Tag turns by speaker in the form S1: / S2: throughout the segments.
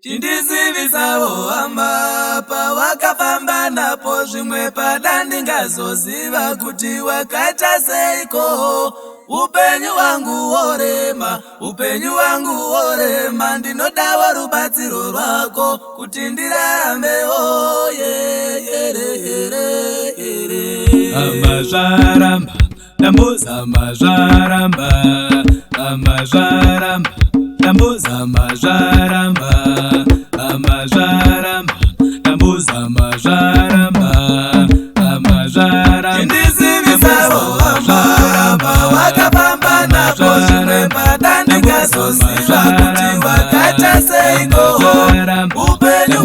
S1: Chindizivitsavo amapa wakafamba napo zvimwe padandingazoziva kuti wakaita seiko. Upenyu wangu worema, ndinodawo rubatsiro rwako kuti ndirarambewo.
S2: Amazvaramba, ndamboza amazvaramba, amazvaramba, ndamboza amazvaramba, amazvaramba, ndamboza amazvaramba, amazvaramba.
S1: Chindizivitsavo amapa wakafamba napo zvimwe padandingazoziva kuti wakaita seiko. Upenyu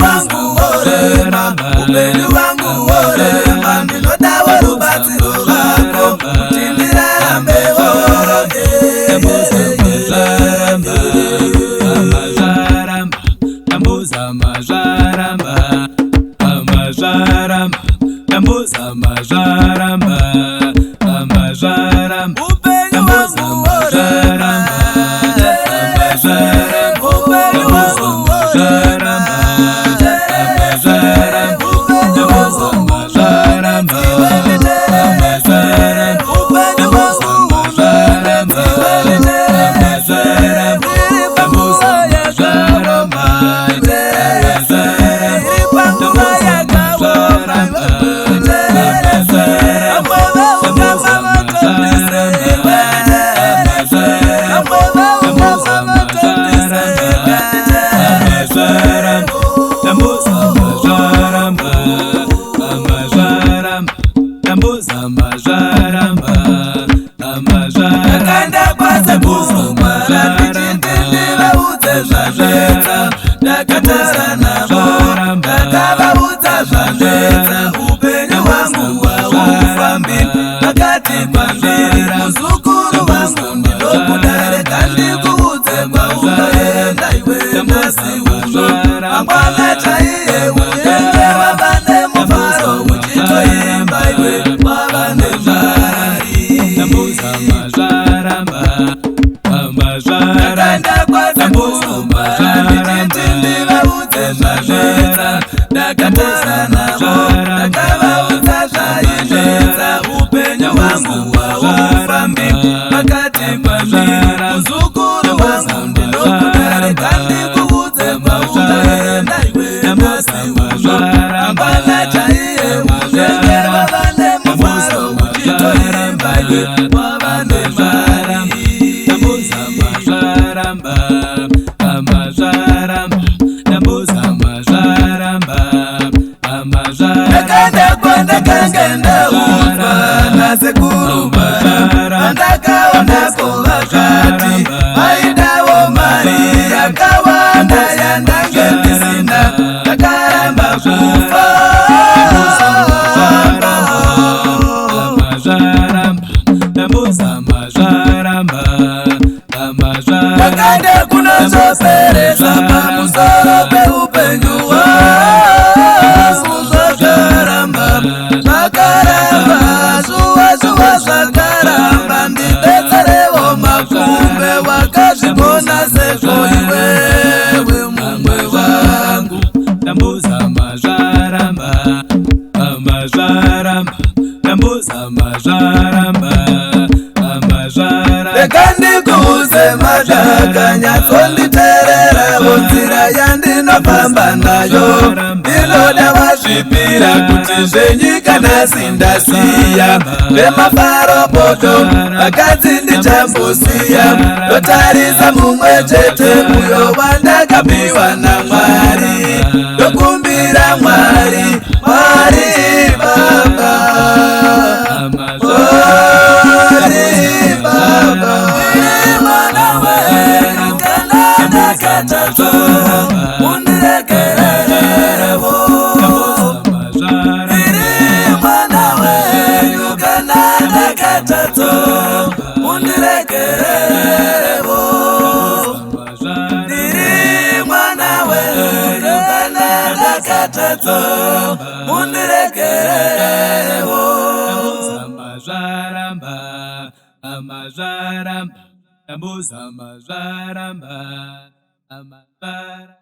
S1: wangu worema, ndinodawo rubatsiro rwako kuti ndirarambewo.
S2: Ndamboza amazvaramba, amazvaramba, ndamboza amazvaramba, amazvaramba.
S1: Upenyu wangu worema, upenyu wangu worema, ndakatara navo ndakavaudza zvandedza. Upenyu wangu haufambi pakati kwandiri, muzukuru wangu ndinokuda. Rega ndikuudze kwaungaenda iwe nhasi uno, mangwana chaiye unenge wava nemufaro uchitoimba iwe wava nemari.
S2: Ndamboza amazvaramba, amazvaramba,
S1: ndakatara navo ndakavaudza zvainetsa. Upenyu wangu haufambi pakati kwandiri, muzukuru wangu ndinokuda. Rega ndikuudze kwaungaenda iwe nhasi uno, mangwana chaiye unenge wava nemufaro uchitoimba iwe wava nemari.
S2: ndamboza amazvaramba, amazvaramba, ndamboza amazvaramba, amazvaramba.
S1: Ndakangenda uzwa nasekuru bara, ndakaonako vakati vaidawo mari yakawanda yandange ndisina, ndakaramba kufa.
S2: Amazvaramba, ndamboza amazvaramba, amazvaramba.
S1: Ndakanda kunozoperesa pamusoro peupenyu hwangu. Zvakaramba, zuva zvakaramba, ndibetserewo makumbe wakazvigona sezvo iwewe mumwe wangu.
S2: Ndamboza amazvaramba, amazvaramba, ndamboza amazvaramba, amazvaramba.
S1: Rega ndikuudze madhaka, nyatsonditeererawo nzira yandinofamba nayo. Ndinoda wazvipira kuti zvenyika nhasi ndasiya, zvemafaro poto vakadzi ndichambosiya. Ndotarisa mumwe chete uyo wandakapiwa naMwari, ndokumbira Mwari, Mwari Baba, Mwari Baba. Ndiri mwana wenyu kana ndakatadzwa, mundiregererewo. Ndiri mwana wenyu kana ndakatadzwa, mundiregererewo. Ndiri mwana wenyu kana ndakatadzwa, mundiregererewo.
S2: amazvaramba, amazvaramba, ndambuza amazvaramba, amazvaramba.